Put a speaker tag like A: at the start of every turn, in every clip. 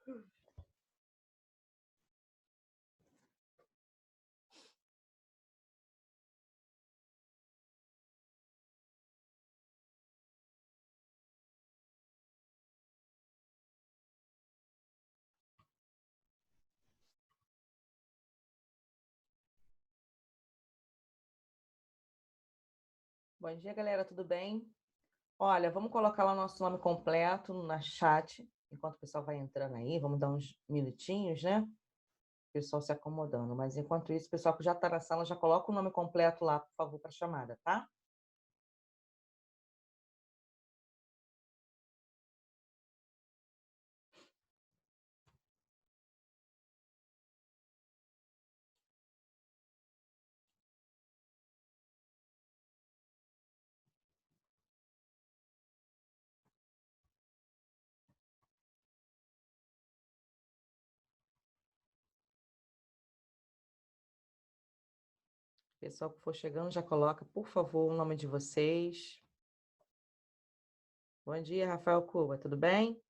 A: Bom dia, galera, tudo bem? Olha, vamos colocar lá nosso nome completo na chat, enquanto o pessoal vai entrando aí, vamos dar uns minutinhos, né? O pessoal se acomodando. Mas enquanto isso, o pessoal que já está na sala, já coloca o nome completo lá, por favor, para a chamada, tá? Pessoal que for chegando, já coloca, por favor, o nome de vocês. Bom dia, Rafael Cuba, tudo bem?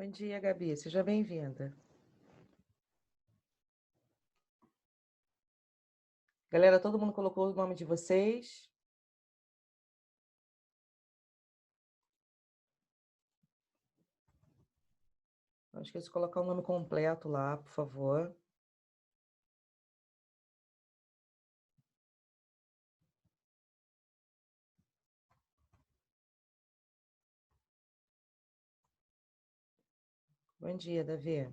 A: Bom dia, Gabi, seja bem-vinda. Galera, todo mundo colocou o nome de vocês? Não esqueça de colocar o nome completo lá, por favor. Bom dia, Davi.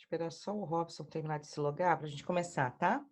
A: Esperar só o Robson terminar de se logar para a gente começar, tá?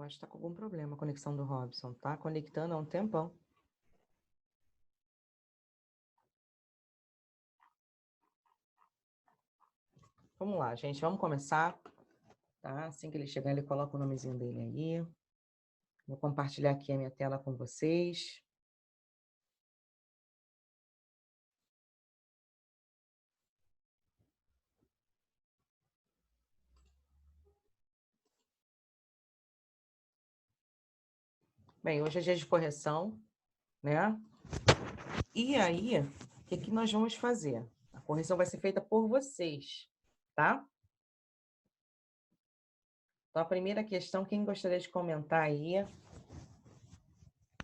A: Eu acho que está com algum problema a conexão do Robson, tá? Conectando há um tempão. Vamos lá, gente, vamos começar, tá? Assim que ele chegar, ele coloca o nomezinho dele aí. Vou compartilhar aqui a minha tela com vocês. Bem, hoje é dia de correção, né? E aí, o que nós vamos fazer? A correção vai ser feita por vocês, tá? Então, a primeira questão, quem gostaria de comentar aí?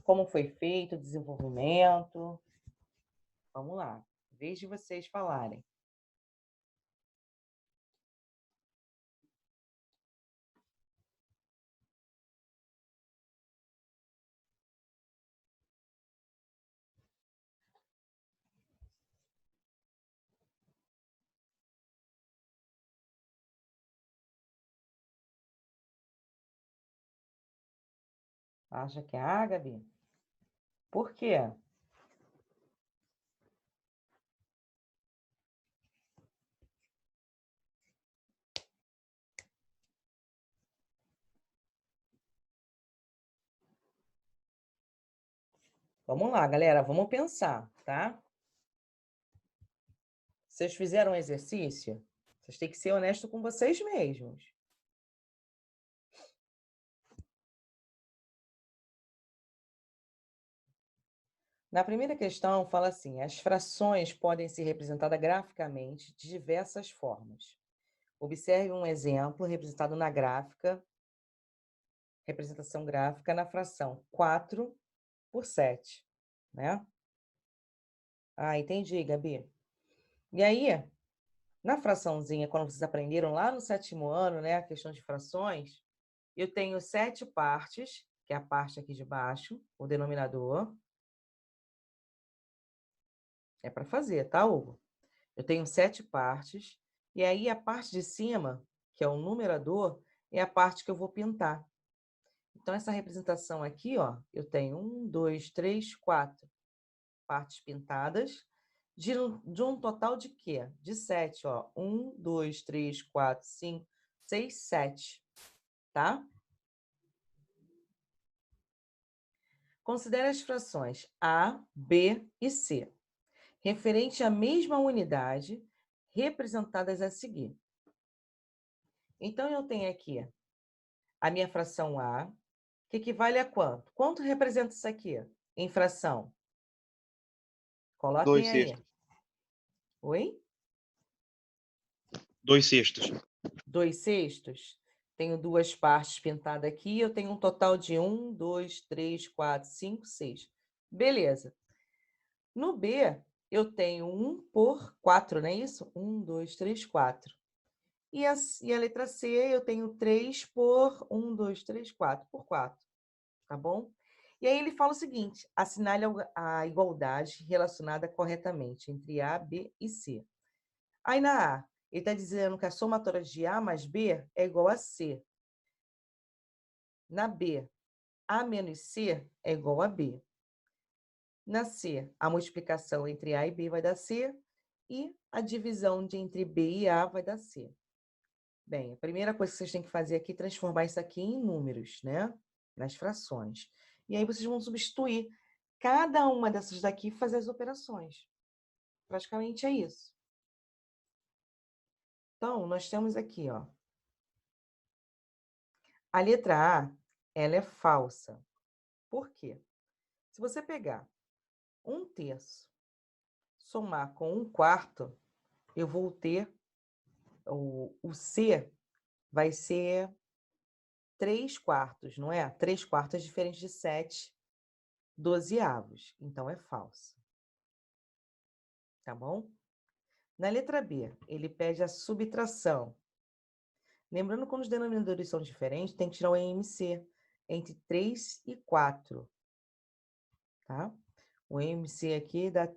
A: Como foi feito o desenvolvimento? Vamos lá, vez de vocês falarem. Acha que é A, Gabi? Por quê? Vamos lá, galera, vamos pensar, tá? Vocês fizeram um exercício? Vocês têm que ser honestos com vocês mesmos. Na primeira questão, fala assim: as frações podem ser representadas graficamente de diversas formas. Observe um exemplo representado na gráfica, representação gráfica na fração 4 por 7, né? Ah, entendi, Gabi. E aí, na fraçãozinha, quando vocês aprenderam lá no 7º ano, né, a questão de frações, eu tenho 7 partes, que é a parte aqui de baixo, o denominador. É para fazer, tá, Hugo? Eu tenho 7 partes, e aí a parte de cima, que é o numerador, é a parte que eu vou pintar. Então, essa representação aqui, ó, eu tenho 1, 2, 3, 4 partes pintadas, de um total de quê? De 7, ó. 1, 2, 3, 4, 5, 6, 7, tá? Considere as frações A, B e C, referente à mesma unidade, representadas a seguir. Então, eu tenho aqui a minha fração A, que equivale a quanto? Quanto representa isso aqui em fração?
B: 2
A: Coloquem aí.
B: sextos.
A: Oi?
B: 2 sextos.
A: 2 sextos? Tenho 2 partes pintadas aqui, eu tenho um total de 1, 2, 3, 4, 5, 6. Beleza. No B, eu tenho 1 por 4, não é isso? 1, 2, 3, 4. E a letra C, eu tenho 3 por 1, 2, 3, 4 por 4. Tá bom? E aí ele fala o seguinte: assinale a igualdade relacionada corretamente entre A, B e C. Aí na A, ele está dizendo que a somatória de A mais B é igual a C. Na B, A menos C é igual a B. Na C, a multiplicação entre A e B vai dar C, e a divisão entre B e A vai dar C. Bem, a primeira coisa que vocês têm que fazer aqui é transformar isso aqui em números, né? Nas frações. E aí vocês vão substituir cada uma dessas daqui e fazer as operações. Praticamente é isso. Então, nós temos aqui, ó. A letra A, ela é falsa. Por quê? Se você pegar 1/3, somar com 1/4, eu vou ter, o C vai ser 3/4, não é? 3/4 é diferente de 7 dozeavos, então é falsa. Tá bom? Na letra B, ele pede a subtração. Lembrando que quando os denominadores são diferentes, tem que tirar o EMC entre 3 e 4. Tá? O EMC aqui dá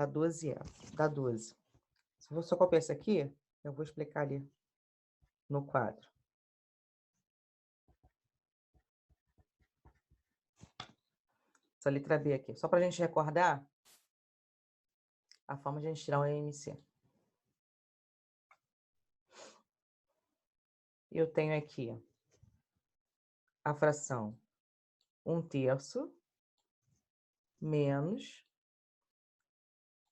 A: 12. Dá 12. Se eu só copiar isso aqui, eu vou explicar ali no quadro. Essa letra B aqui. Só para a gente recordar a forma de a gente tirar o EMC. Eu tenho aqui a fração 1/3 menos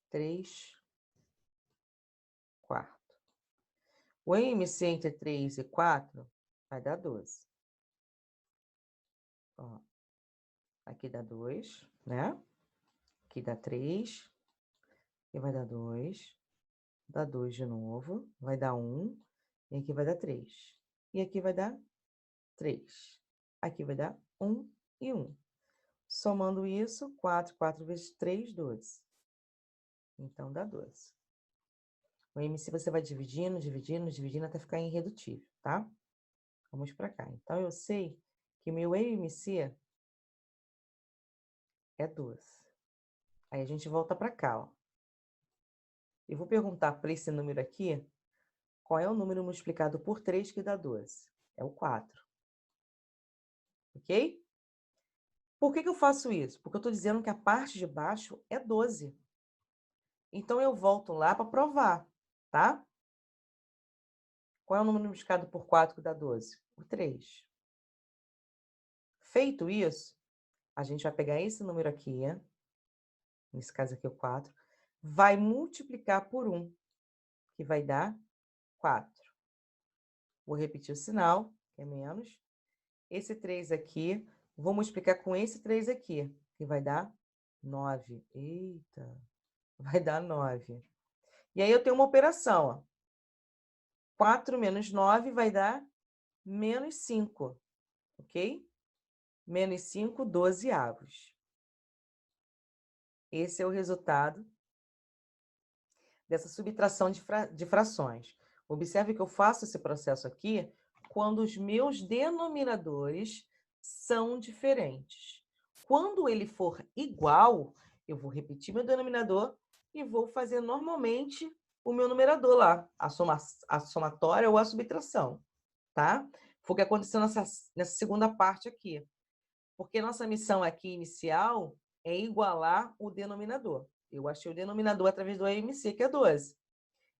A: 3/4. O EMC entre 3 e 4 vai dar 12. Ó, aqui Aqui dá 2, né? Aqui dá 3. Aqui vai dar 2. Dá 2 de novo. Vai dar 1. E aqui vai dar 3. E aqui vai dar 3. Aqui vai dar 1 e 1. Somando isso, 4 vezes 3, 12. Então, dá 12. O MC você vai dividindo, dividindo, dividindo até ficar irredutível, tá? Vamos para cá. Então, eu sei que meu MC é 12. Aí, a gente volta para cá, ó. Eu vou perguntar para esse número aqui, qual é o número multiplicado por 3 que dá 12? É o 4. Ok? Por que eu faço isso? Porque eu estou dizendo que a parte de baixo é 12. Então, eu volto lá para provar, tá? Qual é o número multiplicado por 4 que dá 12? O 3. Feito isso, a gente vai pegar esse número aqui, nesse caso aqui é o 4, vai multiplicar por 1, que vai dar 4. Vou repetir o sinal, que é menos. Esse 3 aqui, vou multiplicar com esse 3 aqui, que vai dar 9. Eita, vai dar 9. E aí eu tenho uma operação, ó. 4 menos 9 vai dar menos 5, ok? Menos 5, 12avos. Esse é o resultado dessa subtração de frações. Observe que eu faço esse processo aqui quando os meus denominadores são diferentes. Quando ele for igual, eu vou repetir meu denominador e vou fazer normalmente o meu numerador lá, a somatória ou a subtração, tá? Foi o que aconteceu nessa segunda parte aqui. Porque nossa missão aqui inicial é igualar o denominador. Eu achei o denominador através do AMC, que é 12.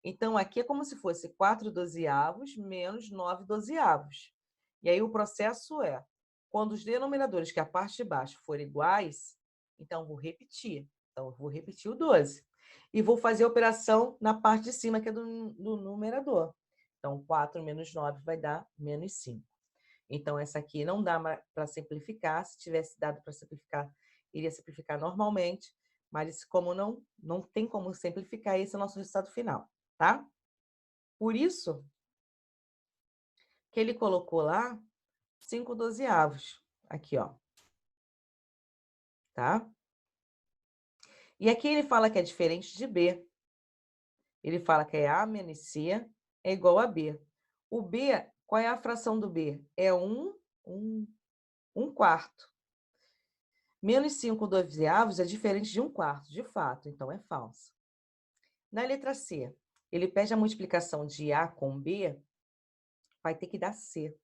A: Então, aqui é como se fosse 4 dozeavos menos 9 dozeavos. E aí o processo é, quando os denominadores, que é a parte de baixo, forem iguais, então vou repetir. Então, eu vou repetir o 12. E vou fazer a operação na parte de cima, que é do numerador. Então, 4 menos 9 vai dar menos 5. Então, essa aqui não dá para simplificar. Se tivesse dado para simplificar, iria simplificar normalmente. Mas como não tem como simplificar, esse é o nosso resultado final, tá? Por isso que ele colocou lá 5 dozeavos. Aqui, ó. Tá? E aqui ele fala que é diferente de B. Ele fala que é A menos C é igual a B. O B, qual é a fração do B? É 1 quarto. Menos 5 dozeavos é diferente de 1 quarto, de fato, então é falso. Na letra C, ele pede a multiplicação de A com B, vai ter que dar C.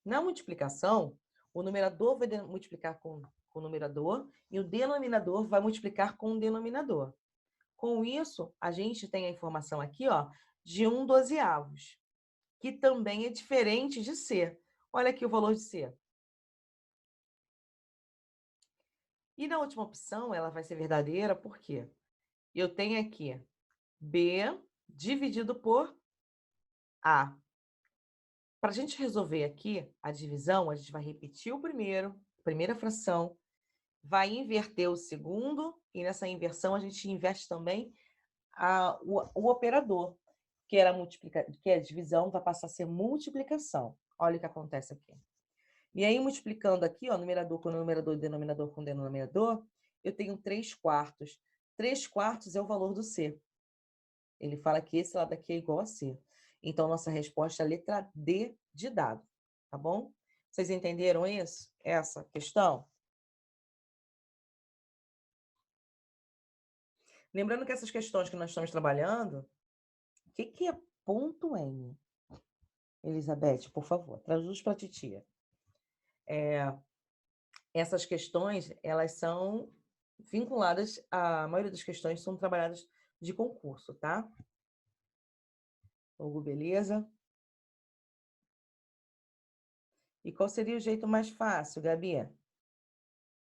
A: Na multiplicação, o numerador vai multiplicar com o numerador e o denominador vai multiplicar com o denominador. Com isso, a gente tem a informação aqui, ó, de 1 dozeavos, que também é diferente de C. Olha aqui o valor de C. E na última opção, ela vai ser verdadeira, por quê? Eu tenho aqui B dividido por A. Para a gente resolver aqui a divisão, a gente vai repetir a primeira fração, vai inverter o segundo, e nessa inversão a gente inverte também o operador, que é a divisão, vai passar a ser multiplicação. Olha o que acontece aqui. E aí, multiplicando aqui, ó, numerador com numerador, denominador com denominador, eu tenho 3 quartos. 3 quartos é o valor do C. Ele fala que esse lado aqui é igual a C. Então, nossa resposta é a letra D de dado, tá bom? Vocês entenderam isso? Essa questão? Lembrando que essas questões que nós estamos trabalhando, o que é ponto N? Elizabeth, por favor, traduz para a titia. Essas questões, elas são vinculadas, a maioria das questões são trabalhadas de concurso, tá? Hugo, beleza? E qual seria o jeito mais fácil, Gabi?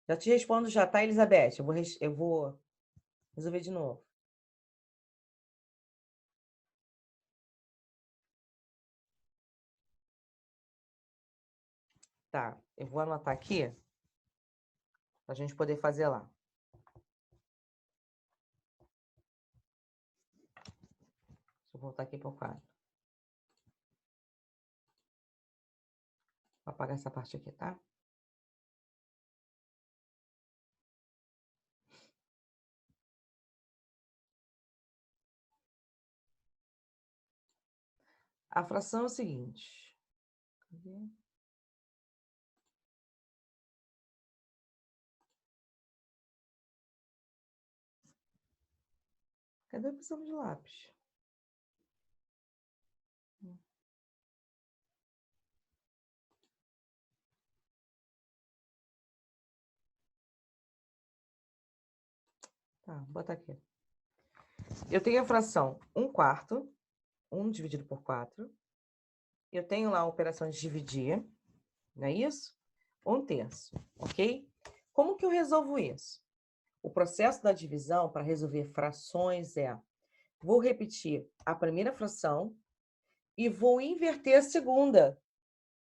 A: Já te respondo já, tá, Elizabeth? Eu vou resolver de novo. Tá, eu vou anotar aqui para a gente poder fazer lá. Deixa eu voltar aqui para o quadro. Vou apagar essa parte aqui, tá? A fração é o seguinte. Cadê? Cadê a opção de lápis? Tá, vou botar aqui. Eu tenho a fração 1/4, 1 dividido por 4. Eu tenho lá a operação de dividir, não é isso? 1/3, ok? Como que eu resolvo isso? O processo da divisão para resolver frações é: vou repetir a primeira fração e vou inverter a segunda.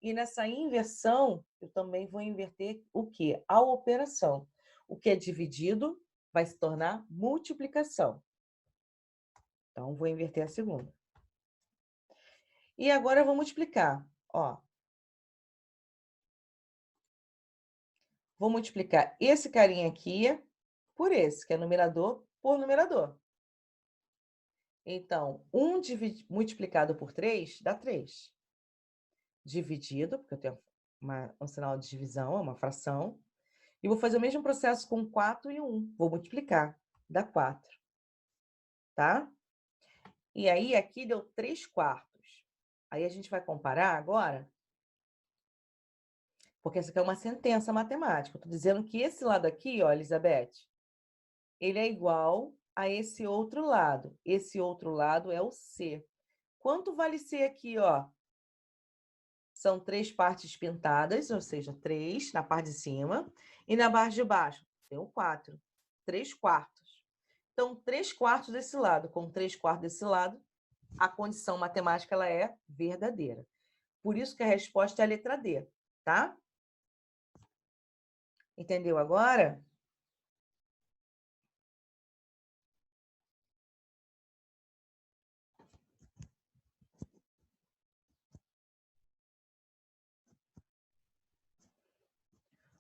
A: E nessa inversão, eu também vou inverter o quê? A operação. O que é dividido vai se tornar multiplicação. Então, vou inverter a segunda. E agora eu vou multiplicar. Ó, vou multiplicar esse carinha aqui por esse, que é numerador por numerador. Então, 1 multiplicado por 3 dá 3. Dividido, porque eu tenho um sinal de divisão, é uma fração. E vou fazer o mesmo processo com 4 e 1. Vou multiplicar, dá 4. Tá? E aí, aqui deu 3/4. Aí a gente vai comparar agora, porque essa aqui é uma sentença matemática. Eu estou dizendo que esse lado aqui, ó, Elizabeth, ele é igual a esse outro lado. Esse outro lado é o C. Quanto vale C aqui, ó? São 3 partes pintadas, ou seja, 3 na parte de cima. E na parte de baixo, tem o 4. 3/4. Então, 3/4 desse lado com 3/4 desse lado, a condição matemática ela é verdadeira. Por isso que a resposta é a letra D, tá? Entendeu agora?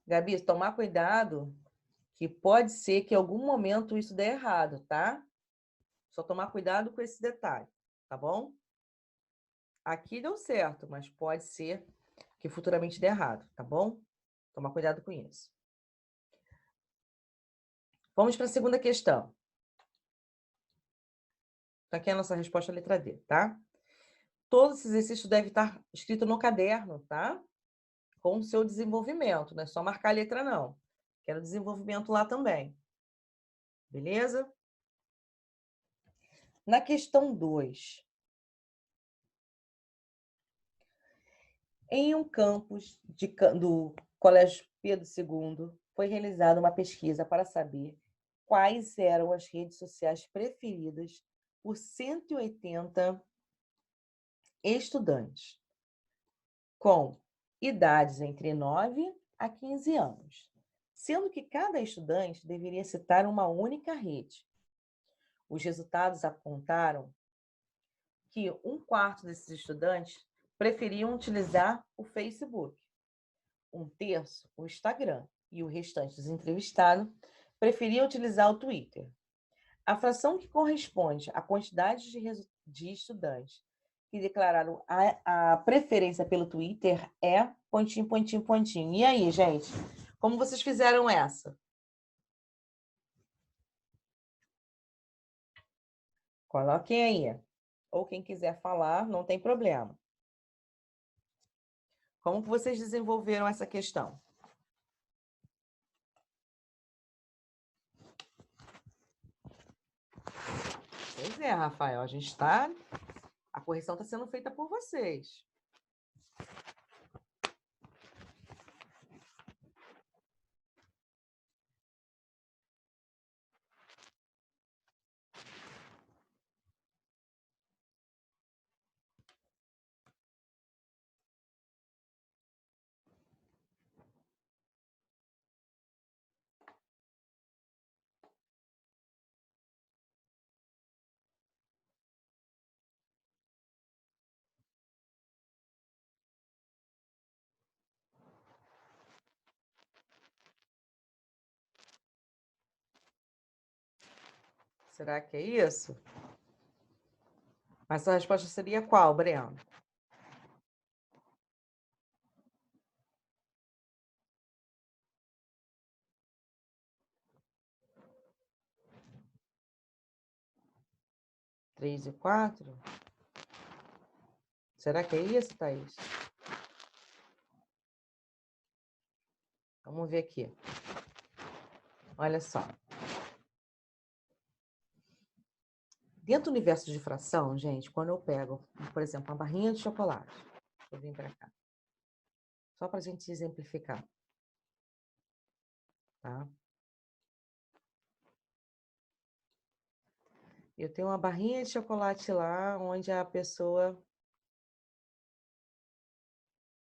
A: Gabi, tomar cuidado, que pode ser que em algum momento isso dê errado, tá? Só tomar cuidado com esse detalhe, tá bom? Aqui deu certo, mas pode ser que futuramente dê errado, tá bom? Tomar cuidado com isso. Vamos para a segunda questão. Aqui é a nossa resposta, a letra D, tá? Todos esses exercícios devem estar escritos no caderno, tá? Com o seu desenvolvimento, não é só marcar a letra, não. Quero desenvolvimento lá também. Beleza? Na questão 2. Em um campus do Colégio Pedro II, foi realizada uma pesquisa para saber quais eram as redes sociais preferidas por 180 estudantes, com idades entre 9 a 15 anos, sendo que cada estudante deveria citar uma única rede. Os resultados apontaram que 1/4 desses estudantes preferiam utilizar o Facebook, 1/3 o Instagram e o restante dos entrevistados preferiam utilizar o Twitter. A fração que corresponde à quantidade de estudantes que declararam a preferência pelo Twitter é pontinho, pontinho, pontinho. E aí, gente? Como vocês fizeram essa? Coloquem aí. Ou quem quiser falar, não tem problema. Como que vocês desenvolveram essa questão? Pois é, Rafael, a gente está... A correção está sendo feita por vocês. Será que é isso? Mas a resposta seria qual, Breno? Três e 4? Será que é isso, Thaís? Vamos ver aqui. Olha só. Dentro do universo de fração, gente, quando eu pego, por exemplo, uma barrinha de chocolate, eu vim para cá. Só para a gente exemplificar. Tá? Eu tenho uma barrinha de chocolate lá, onde a pessoa...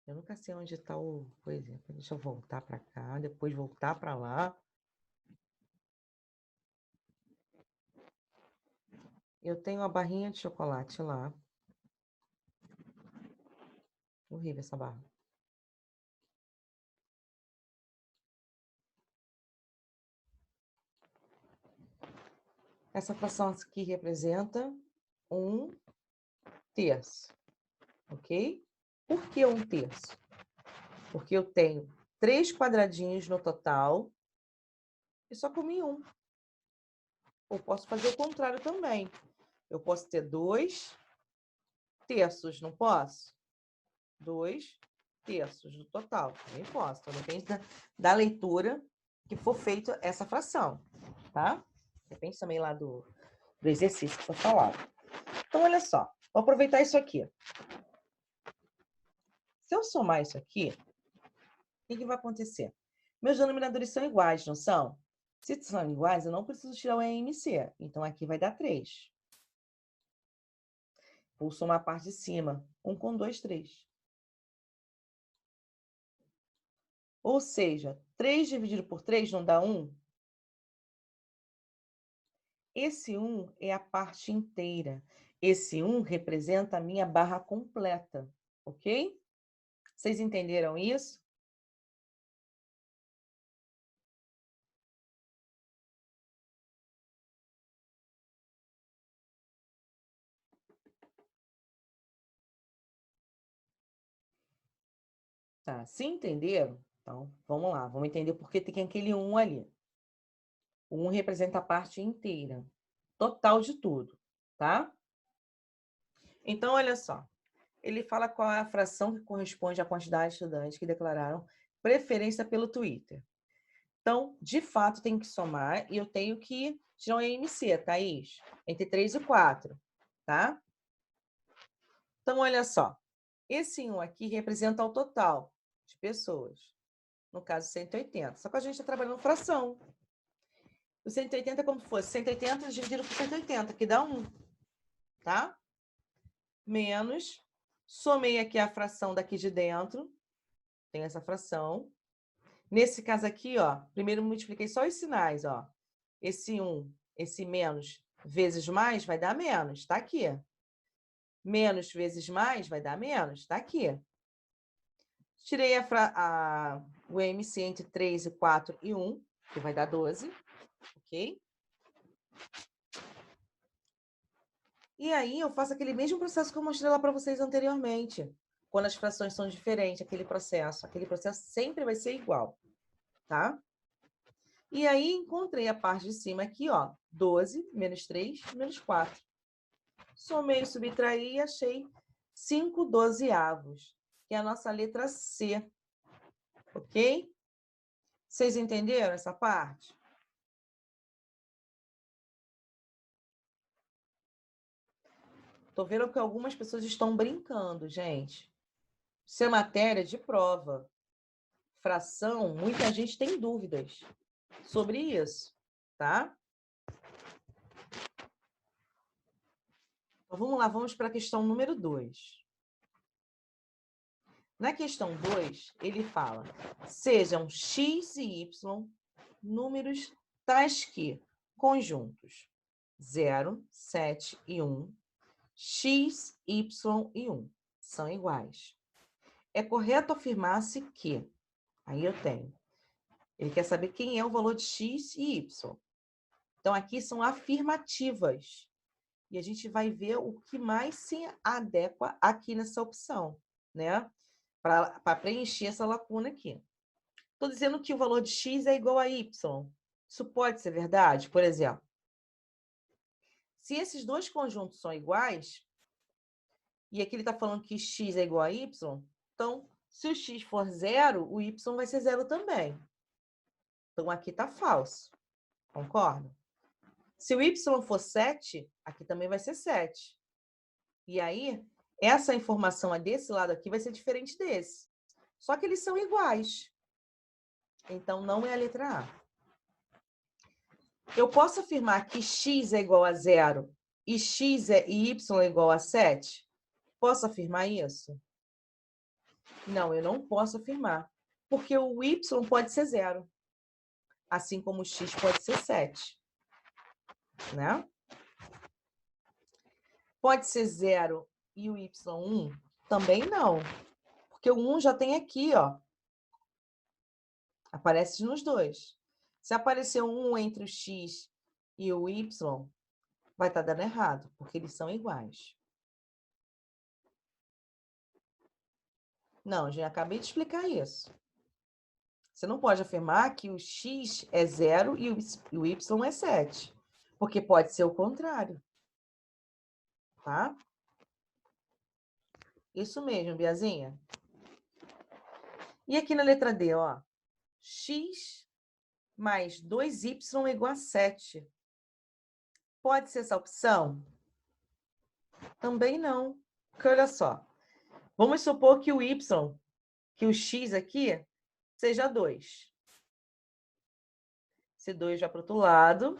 A: Eu nunca sei onde está o... Por exemplo, deixa eu voltar para cá, depois voltar para lá. Eu tenho uma barrinha de chocolate lá. Horrível essa barra. Essa fração aqui representa 1/3, ok? Por que 1/3? Porque eu tenho 3 quadradinhos no total e só comi um. Ou posso fazer o contrário também. Eu posso ter 2/3, não posso? 2/3 do total. Também posso. Então, depende da leitura que for feita essa fração, tá? Depende também lá do exercício que foi falado. Então, olha só. Vou aproveitar isso aqui. Se eu somar isso aqui, o que vai acontecer? Meus denominadores são iguais, não são? Se são iguais, eu não preciso tirar o EMC. Então, aqui vai dar 3. Vou somar a parte de cima. 1 com 2, 3. Ou seja, 3 dividido por 3 não dá 1? Esse 1 é a parte inteira. Esse 1 representa a minha barra completa, ok? Vocês entenderam isso? Tá, se entenderam? Então, vamos lá. Vamos entender por que tem aquele 1 ali. O 1 representa a parte inteira, total de tudo, tá? Então, olha só. Ele fala qual é a fração que corresponde à quantidade de estudantes que declararam preferência pelo Twitter. Então, de fato, tem que somar e eu tenho que tirar um EMC, Thaís, entre 3 e 4, tá? Então, olha só. Esse 1 aqui representa o total de pessoas. No caso, 180. Só que a gente está trabalhando fração. O 180 é como se fosse 180 dividido por 180, que dá 1, tá? Menos, somei aqui a fração daqui de dentro, tem essa fração. Nesse caso aqui, ó, primeiro multipliquei só os sinais, ó. Esse 1, esse menos vezes mais vai dar menos, tá aqui. Menos vezes mais vai dar menos, tá aqui. Tirei o MC entre 3 e 4 e 1, que vai dar 12, ok? E aí eu faço aquele mesmo processo que eu mostrei lá para vocês anteriormente. Quando as frações são diferentes, aquele processo sempre vai ser igual, tá? E aí encontrei a parte de cima aqui, ó, 12 menos 3 menos 4. Somei, subtraí e achei 5/12, que é a nossa letra C, ok? Vocês entenderam essa parte? Tô vendo que algumas pessoas estão brincando, gente. Isso é matéria de prova. Fração, muita gente tem dúvidas sobre isso, tá? Então, vamos lá, vamos para a questão número 2. Na questão 2, ele fala: sejam x e y números tais que conjuntos 0, 7 e 1, x, y e 1 são iguais. É correto afirmar-se que... Aí eu tenho. Ele quer saber quem é o valor de x e y. Então, aqui são afirmativas. E a gente vai ver o que mais se adequa aqui nessa opção, né? Para preencher essa lacuna aqui. Estou dizendo que o valor de x é igual a y. Isso pode ser verdade? Por exemplo, se esses dois conjuntos são iguais, e aqui ele está falando que x é igual a y, então, se o x for 0, o y vai ser 0 também. Então, aqui está falso. Concorda? Se o y for 7, aqui também vai ser 7. E aí, essa informação desse lado aqui vai ser diferente desse. Só que eles são iguais. Então, não é a letra A. Eu posso afirmar que x é igual a 0 e y é igual a 7? Posso afirmar isso? Não, eu não posso afirmar. Porque o y pode ser 0. Assim como o x pode ser 7. Né? Pode ser 0 e o y 1? Também não. Porque o 1 já tem aqui, ó. Aparece nos dois. Se aparecer um 1 entre o x e o y, vai estar dando errado, porque eles são iguais. Não, já acabei de explicar isso. Você não pode afirmar que o x é 0 e o y é 7, porque pode ser o contrário. Tá? Isso mesmo, Biazinha. E aqui na letra D, ó. X mais 2y igual a 7. Pode ser essa opção? Também não. Porque olha só. Vamos supor que o y, que o x aqui, seja 2. Se 2 vai para o outro lado,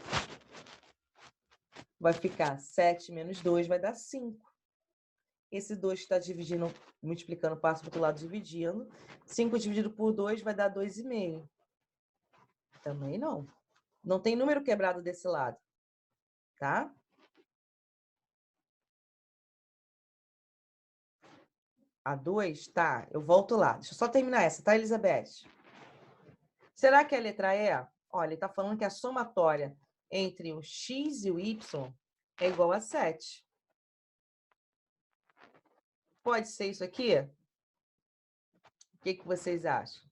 A: vai ficar 7 menos 2, vai dar 5. Esse 2 que está dividindo, multiplicando, passa para o outro lado dividindo. 5 dividido por 2 vai dar 2,5. Também não. Não tem número quebrado desse lado. Tá? A 2, tá. Eu volto lá. Deixa eu só terminar essa, tá, Elizabeth? Será que a letra E? Olha, ele está falando que a somatória entre o x e o y é igual a 7. Pode ser isso aqui? O que vocês acham?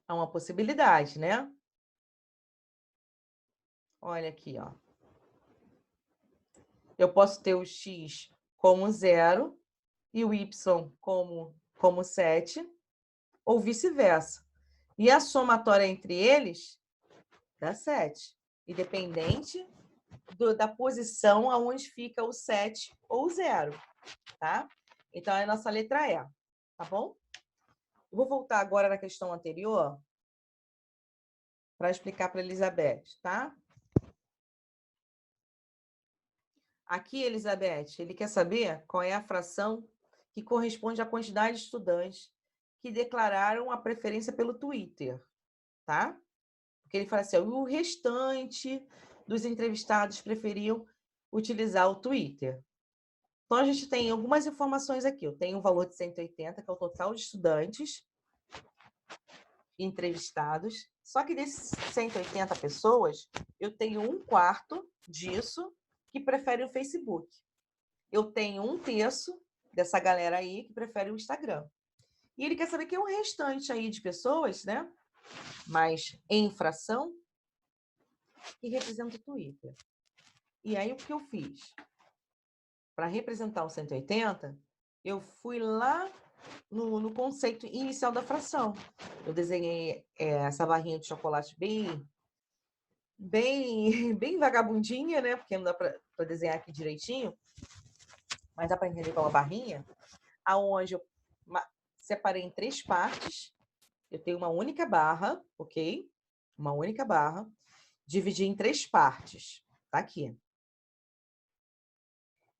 A: É uma possibilidade, né? Olha aqui, ó. Eu posso ter o x como 0 e o y como 7, ou vice-versa. E a somatória entre eles dá 7, independente da posição aonde fica o 7 ou o 0, tá? Então, é a nossa letra E, tá bom? Eu vou voltar agora na questão anterior para explicar para a Elizabeth, tá? Aqui, Elizabeth, ele quer saber qual é a fração que corresponde à quantidade de estudantes que declararam a preferência pelo Twitter, tá? Porque ele fala assim, o restante dos entrevistados preferiam utilizar o Twitter. Então, a gente tem algumas informações aqui. Eu tenho o valor de 180, que é o total de estudantes entrevistados. Só que desses 180 pessoas, eu tenho 1/4 disso que prefere o Facebook. Eu tenho 1/3 dessa galera aí que prefere o Instagram. E ele quer saber que é o restante aí de pessoas, né? Mas em fração, que representa o Twitter. E aí, o que eu fiz? Para representar o 180, eu fui lá no conceito inicial da fração. Eu desenhei essa barrinha de chocolate bem vagabundinha, né? Porque não dá para desenhar aqui direitinho, mas dá para entender com uma barrinha, aonde eu separei em 3 partes. Eu tenho uma única barra, ok? Uma única barra. Dividi em 3 partes. Tá aqui.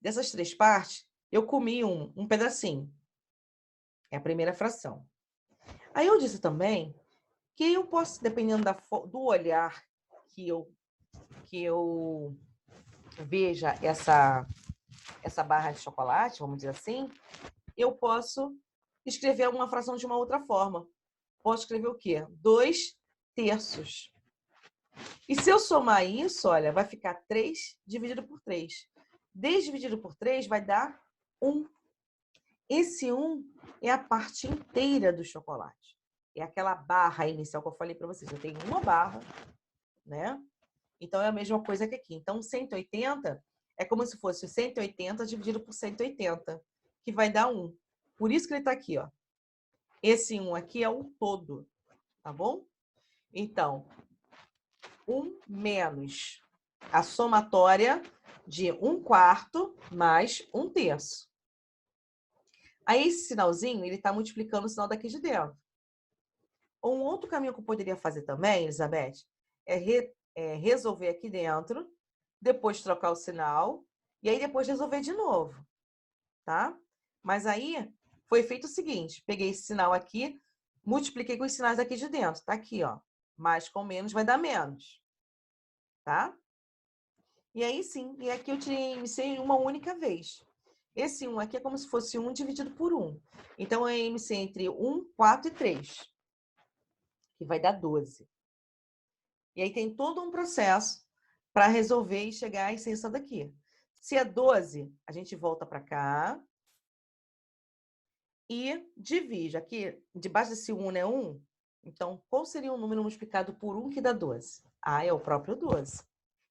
A: Dessas 3 partes, eu comi um pedacinho. É a primeira fração. Aí eu disse também que eu posso, dependendo do olhar que eu veja essa barra de chocolate, vamos dizer assim, eu posso escrever uma fração de uma outra forma. Posso escrever o quê? 2/3. E se eu somar isso, olha, vai ficar 3 dividido por 3. 10 dividido por 3 vai dar 1. Esse 1 é a parte inteira do chocolate. É aquela barra inicial que eu falei para vocês. Eu tenho uma barra, né? Então, é a mesma coisa que aqui. Então, 180 é como se fosse 180 dividido por 180, que vai dar 1. Por isso que ele está aqui, ó. Esse 1 aqui é o todo, tá bom? Então, 1 menos a somatória de 1/4 mais 1/3. Aí, esse sinalzinho, ele está multiplicando o sinal daqui de dentro. Um outro caminho que eu poderia fazer também, Elizabeth, é resolver aqui dentro, depois trocar o sinal, e aí depois resolver de novo, tá? Mas aí, foi feito o seguinte, peguei esse sinal aqui, multipliquei com os sinais daqui de dentro, tá aqui, ó. Mais com menos vai dar menos, tá? E aí sim, e aqui eu tirei MC uma única vez. Esse 1 aqui é como se fosse 1 dividido por 1. Então, é MC entre 1, 4 e 3, que vai dar 12. E aí tem todo um processo para resolver e chegar à essência daqui. Se é 12, a gente volta para cá e divide. Aqui, debaixo desse 1, né? 1. Então, qual seria o número multiplicado por 1 que dá 12? Ah, é o próprio 12.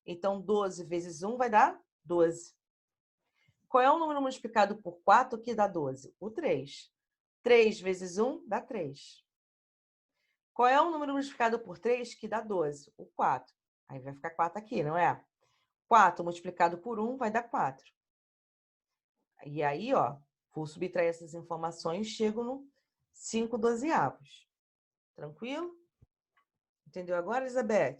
A: Então, 12 vezes 1 vai dar 12. Qual é o número multiplicado por 4 que dá 12? O 3. 3 vezes 1 dá 3. Qual é o número multiplicado por 3 que dá 12? O 4. Aí vai ficar 4 aqui, não é? 4 multiplicado por 1 vai dar 4. E aí, ó, vou subtrair essas informações, chego no 5/12. Tranquilo? Entendeu agora, Elizabeth?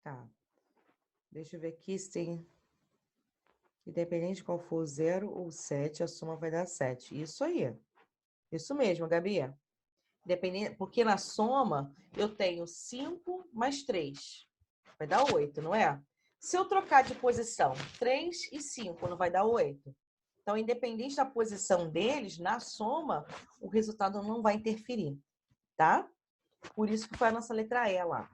A: Tá. Deixa eu ver aqui se tem... Independente de qual for o 0 ou o 7, a soma vai dar 7. Isso aí. Isso mesmo, Gabi. Dependendo, porque na soma eu tenho 5 mais 3. Vai dar 8, não é? Se eu trocar de posição 3 e 5, não vai dar 8? Então, independente da posição deles, na soma, o resultado não vai interferir, tá? Por isso que foi a nossa letra E lá.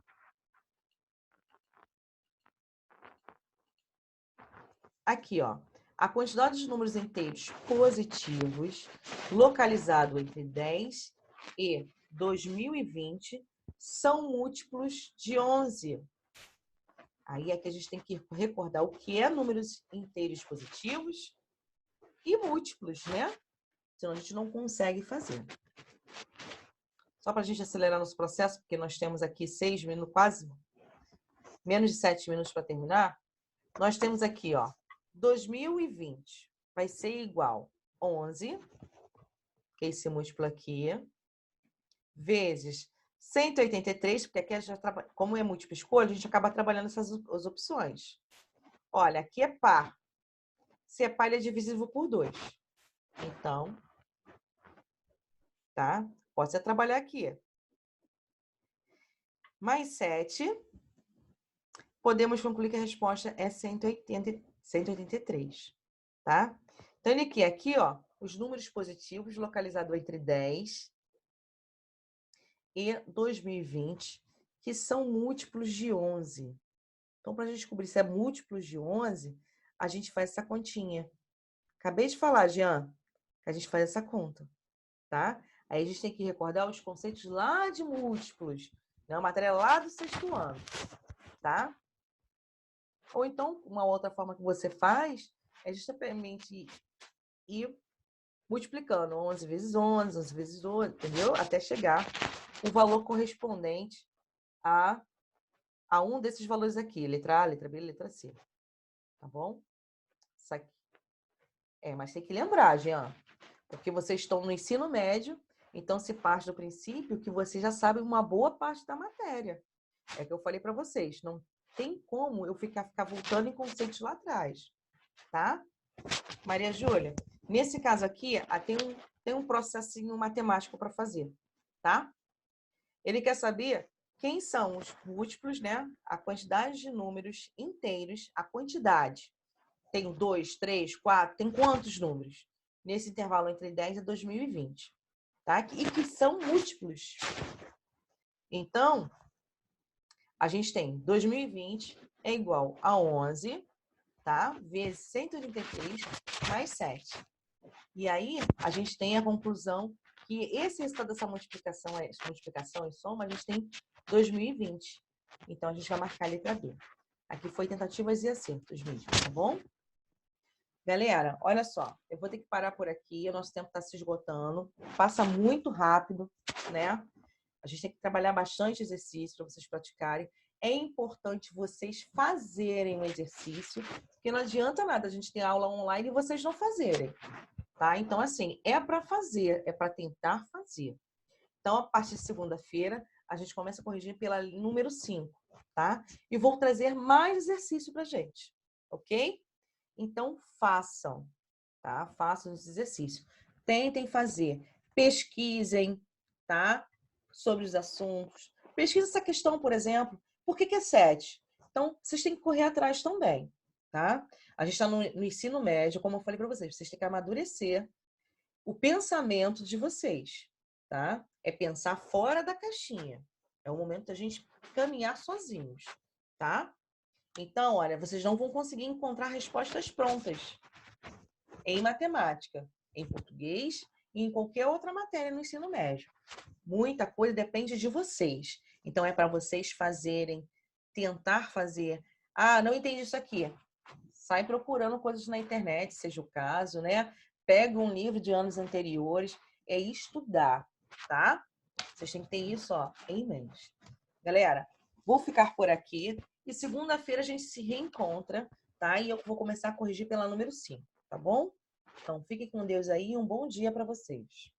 A: Aqui, ó. A quantidade de números inteiros positivos localizado entre 10 e 2020 são múltiplos de 11. Aí é que a gente tem que recordar o que é números inteiros positivos e múltiplos, né? Senão a gente não consegue fazer. Só para a gente acelerar nosso processo, porque nós temos aqui 6 minutos, quase menos de 7 minutos para terminar. Nós temos aqui, ó, 2020 vai ser igual a 11, que é esse múltiplo aqui, vezes 183, porque aqui, como é múltipla escolha, a gente acaba trabalhando essas as opções. Olha, aqui é par. Se é par, ele é divisível por 2. Então, tá? Pode ser trabalhar aqui. Mais 7. Podemos concluir que a resposta é 183, tá? Então, ele quer aqui, ó, os números positivos localizados entre 10 e 2020, que são múltiplos de 11. Então, para a gente descobrir se é múltiplos de 11, a gente faz essa continha. Acabei de falar, Jean, que a gente faz essa conta, tá? Aí a gente tem que recordar os conceitos lá de múltiplos, né? A matéria lá do 6º ano, tá? Ou então, uma outra forma que você faz é justamente ir multiplicando 11 vezes 11, 11 vezes 12, entendeu? Até chegar o valor correspondente a um desses valores aqui, letra A, letra B, letra C. Tá bom? Isso aqui. Mas tem que lembrar, Jean, porque vocês estão no ensino médio, então se parte do princípio que vocês já sabem uma boa parte da matéria. É que eu falei para vocês, não tem como eu ficar voltando em conceitos lá atrás, tá? Maria Júlia, nesse caso aqui, tem um processinho matemático para fazer, tá? Ele quer saber quem são os múltiplos, né? A quantidade de números inteiros, a quantidade. Tem 2, 3, 4, tem quantos números? nesse intervalo entre 10 e 2020, tá? E que são múltiplos. Então, a gente tem 2020 é igual a 11, tá? Vezes 133 mais 7. E aí, a gente tem a conclusão que esse resultado dessa multiplicação e soma, a gente tem 2020. Então, a gente vai marcar a letra B. Aqui foi tentativas e acertos mesmo, tá bom? Galera, olha só, eu vou ter que parar por aqui, o nosso tempo está se esgotando, passa muito rápido, né? A gente tem que trabalhar bastante exercício para vocês praticarem. É importante vocês fazerem o exercício, porque não adianta nada a gente ter aula online e vocês não fazerem, tá? Então, assim, é para fazer, é para tentar fazer. Então, a partir de segunda-feira, a gente começa a corrigir pela número 5, tá? E vou trazer mais exercício pra gente, ok? Então, façam, tá? Façam esse exercício. Tentem fazer. Pesquisem, tá? Sobre os assuntos. Pesquisa essa questão, por exemplo. Por que é 7? Então, vocês têm que correr atrás também, tá? A gente está no ensino médio, como eu falei para vocês têm que amadurecer o pensamento de vocês, tá? É pensar fora da caixinha. É o momento da gente caminhar sozinhos, tá? Então, olha, vocês não vão conseguir encontrar respostas prontas em matemática, em português e em qualquer outra matéria no ensino médio. Muita coisa depende de vocês. Então, é para vocês fazerem, tentar fazer. Ah, não entendi isso aqui. Sai procurando coisas na internet, seja o caso, né? Pega um livro de anos anteriores, é estudar, tá? Vocês têm que ter isso, ó, em mente. Galera, vou ficar por aqui e segunda-feira a gente se reencontra, tá? E eu vou começar a corrigir pela número 5, tá bom? Então, fiquem com Deus aí e um bom dia para vocês.